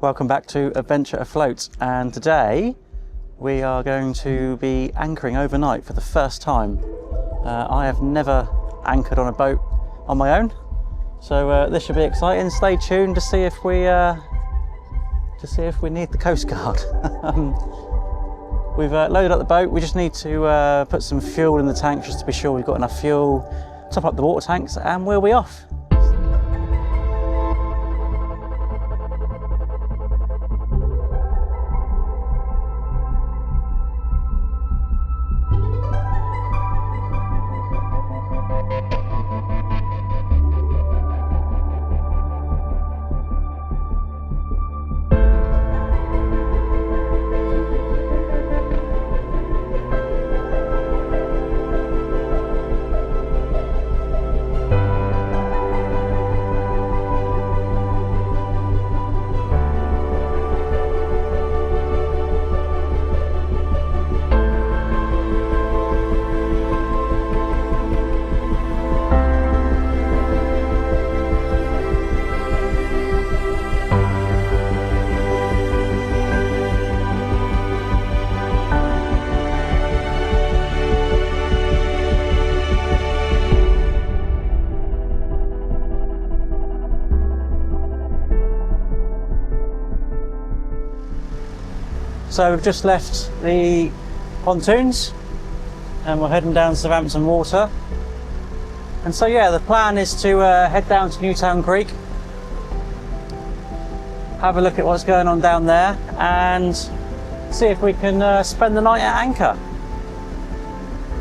Welcome back to Adventure Afloat, and today we are going to be anchoring overnight for the first time. I have never anchored on a boat on my own, so this should be exciting. Stay tuned to see if we need the Coast Guard. We've loaded up the boat. We just need to put some fuel in the tank just to be sure we've got enough fuel, top up the water tanks, and we'll be off. So we've just left the pontoons and we're heading down Southampton Water. And so yeah, the plan is to head down to Newtown Creek, have a look at what's going on down there and see if we can spend the night at anchor.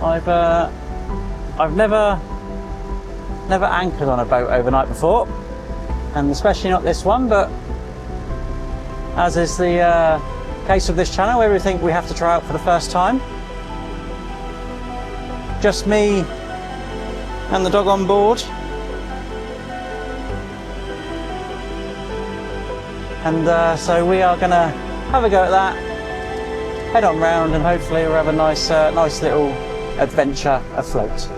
I've never anchored on a boat overnight before, and especially not this one, but as is the case of this channel, everything we have to try out for the first time. Just me and the dog on board, and so we are going to have a go at that, head on round, and hopefully we'll have a nice little adventure afloat.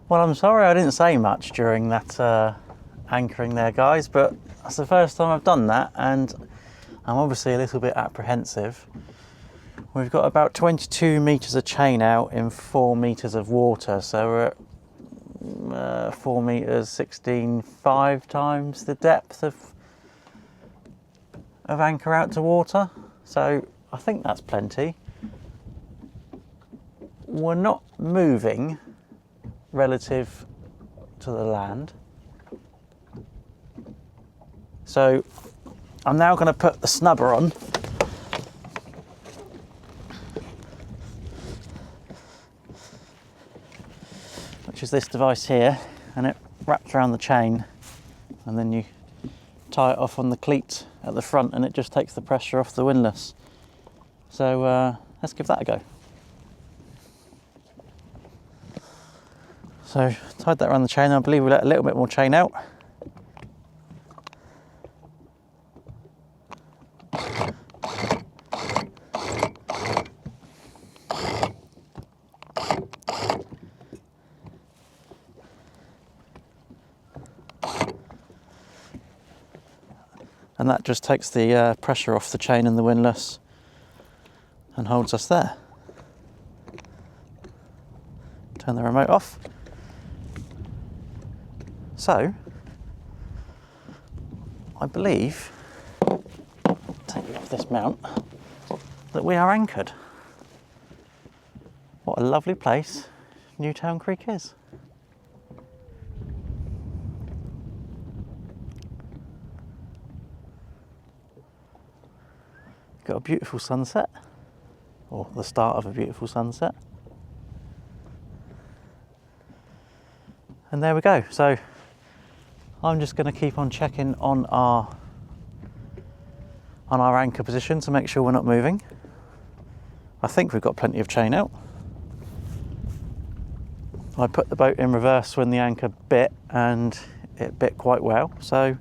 Well, I'm sorry I didn't say much during that anchoring there, guys, but that's the first time I've done that, and I'm obviously a little bit apprehensive. We've got about 22 metres of chain out in 4 metres of water, so we're at 4 metres, 16.5 times the depth of anchor out to water. So I think that's plenty. we're not moving relative to the land. So I'm now going to put the snubber on. Which is this device here, and it wraps around the chain, and then you tie it off on the cleat at the front, and it just takes the pressure off the windlass. So let's give that a go. So tied that around the chain. I believe we let a little bit more chain out. And that just takes the pressure off the chain and the windlass and holds us there. Turn the remote off. So, I believe, take off this mount, that we are anchored. What a lovely place Newtown Creek is. Got a beautiful sunset, or the start of a beautiful sunset. And there we go. So I'm just going to keep on checking on our anchor position to make sure we're not moving. I think we've got plenty of chain out. I put the boat in reverse when the anchor bit, and it bit quite well. So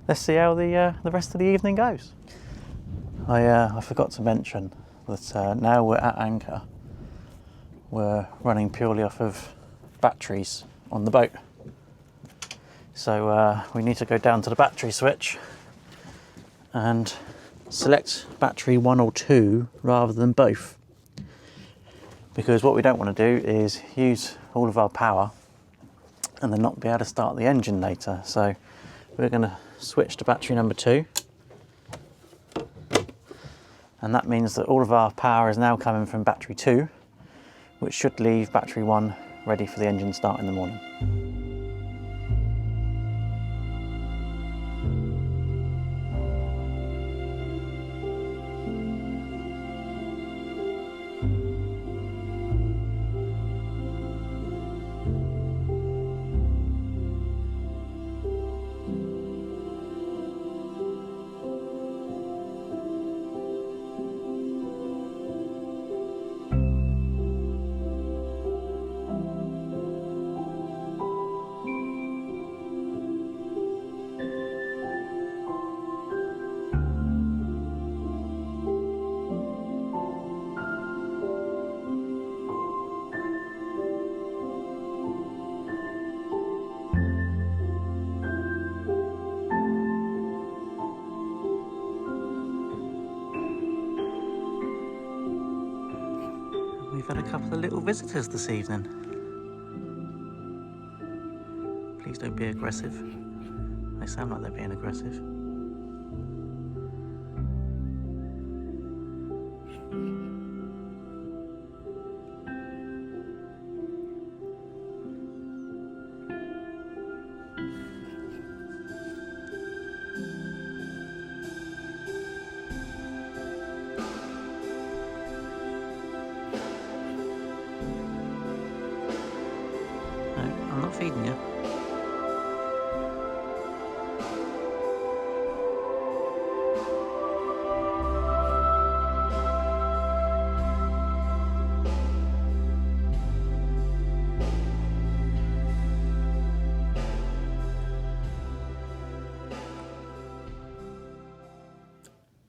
let's see how the rest of the evening goes. I forgot to mention that now we're at anchor, we're running purely off of batteries on the boat. So we need to go down to the battery switch and select battery 1 or 2 rather than both. Because what we don't want to do is use all of our power and then not be able to start the engine later. So we're going to switch to battery number 2. And that means that all of our power is now coming from battery 2, which should leave battery 1 ready for the engine start in the morning. We've had a couple of little visitors this evening. Please don't be aggressive. They sound like they're being aggressive. I'm not feeding you.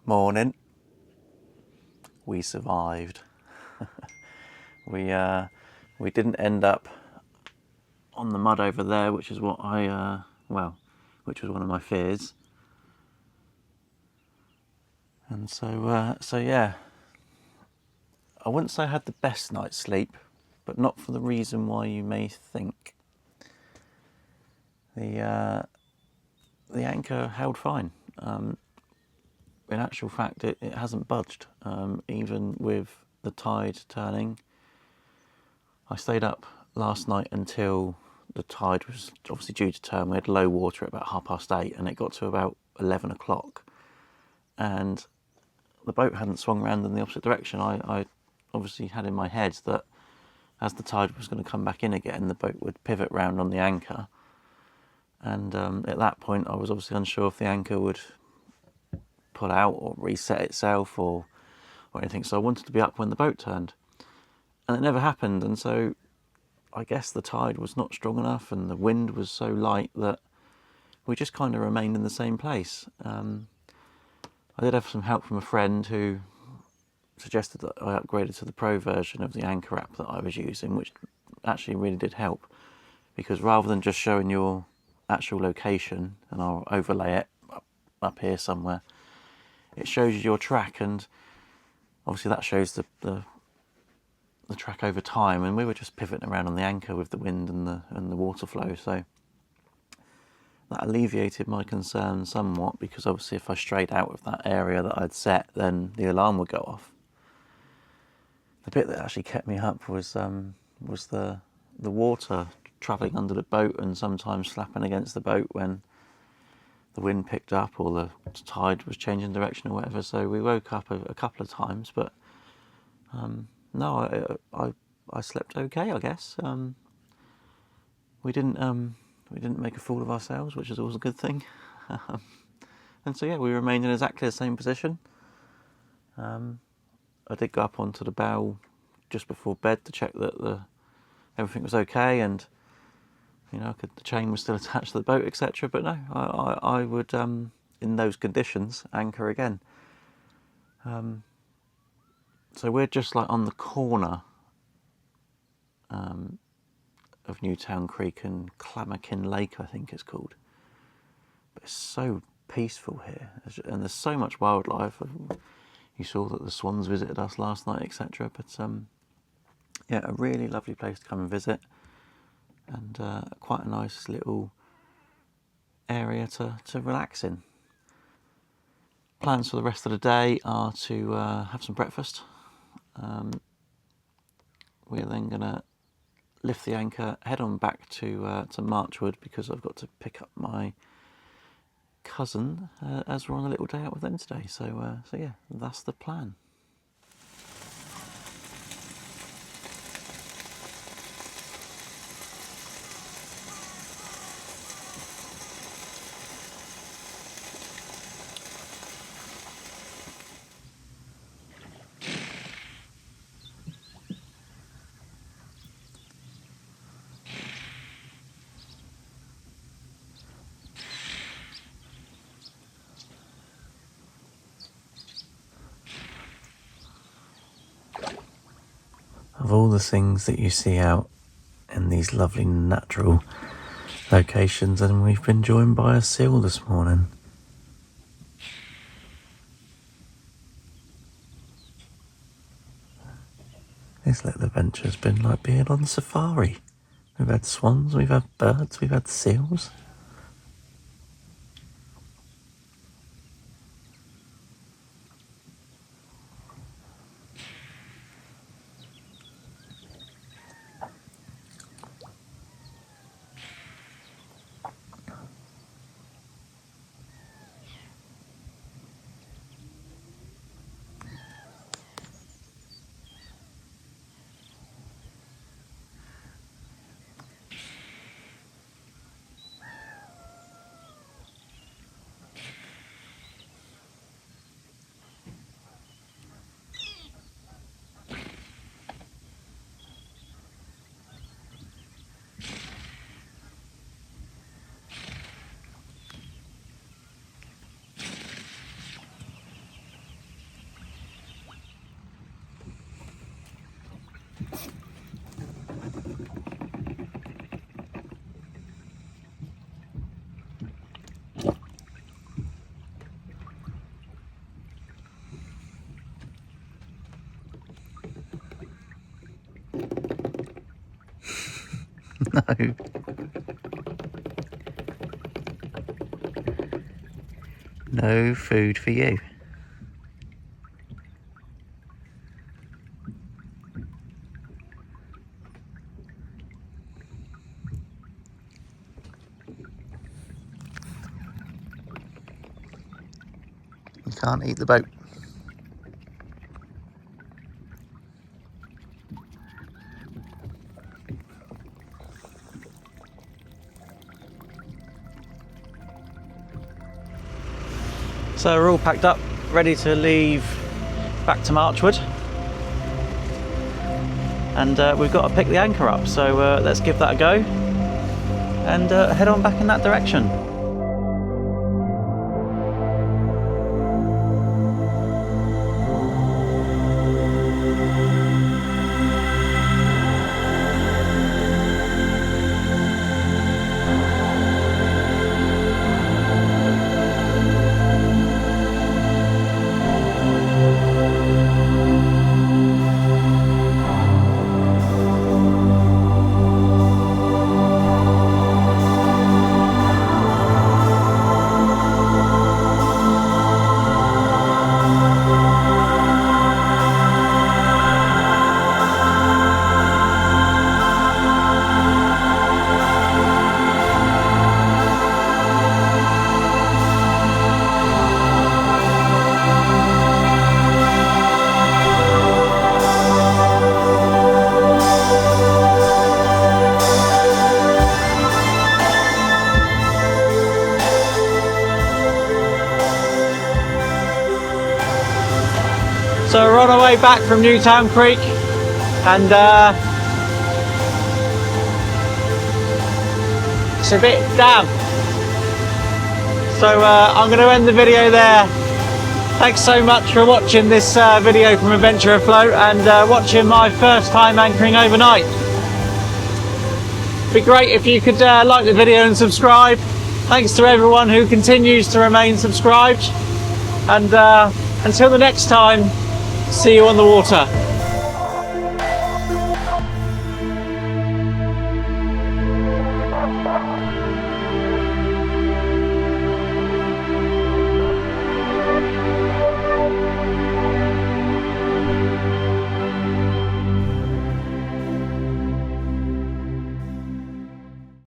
Morning. We survived. We didn't end up on the mud over there, which is what which was one of my fears. And so yeah, I wouldn't say I had the best night's sleep, but not for the reason why you may think. The anchor held fine. In actual fact, it hasn't budged, even with the tide turning. I stayed up last night until the tide was obviously due to turn. We had low water at about 8:30, and it got to about 11 o'clock. And the boat hadn't swung round in the opposite direction. I obviously had in my head that as the tide was going to come back in again, the boat would pivot round on the anchor. And at that point, I was obviously unsure if the anchor would pull out or reset itself or anything. So I wanted to be up when the boat turned. And it never happened. And so I guess the tide was not strong enough and the wind was so light that we just kind of remained in the same place. I did have some help from a friend who suggested that I upgraded to the pro version of the anchor app that I was using, which actually really did help, because rather than just showing your actual location, and I'll overlay it up here somewhere, it shows you your track, and obviously that shows the track over time, and we were just pivoting around on the anchor with the wind and the water flow, so that alleviated my concern somewhat, because obviously if I strayed out of that area that I'd set, then the alarm would go off. The bit that actually kept me up was the water travelling under the boat and sometimes slapping against the boat when the wind picked up or the tide was changing direction or whatever. So we woke up a couple of times, but no, I slept okay, I guess. We didn't make a fool of ourselves, which is always a good thing. And so yeah, we remained in exactly the same position. I did go up onto the bow just before bed to check that everything was okay, and the chain was still attached to the boat, etc. But no, I would in those conditions anchor again. So we're just like on the corner of Newtown Creek and Clamakin Lake, I think it's called. But it's so peaceful here, and there's so much wildlife. You saw that the swans visited us last night, etc. But yeah, a really lovely place to come and visit, and quite a nice little area to relax in. Plans for the rest of the day are to have some breakfast. We're then going to lift the anchor, head on back to Marchwood, because I've got to pick up my cousin as we're on a little day out with them today. So yeah, that's the plan. Of all the things that you see out in these lovely natural locations, and we've been joined by a seal this morning. This little adventure's been like being on safari. We've had swans, we've had birds, we've had seals. No. No food for you. can't eat the boat. So we're all packed up, ready to leave back to Marchwood. And we've got to pick the anchor up, so let's give that a go and head on back in that direction. So we're on our way back from Newtown Creek, and it's a bit damp. So I'm going to end the video there. Thanks so much for watching this video from Adventure Afloat and watching my first time anchoring overnight. It'd be great if you could like the video and subscribe. Thanks to everyone who continues to remain subscribed, and until the next time, see you on the water.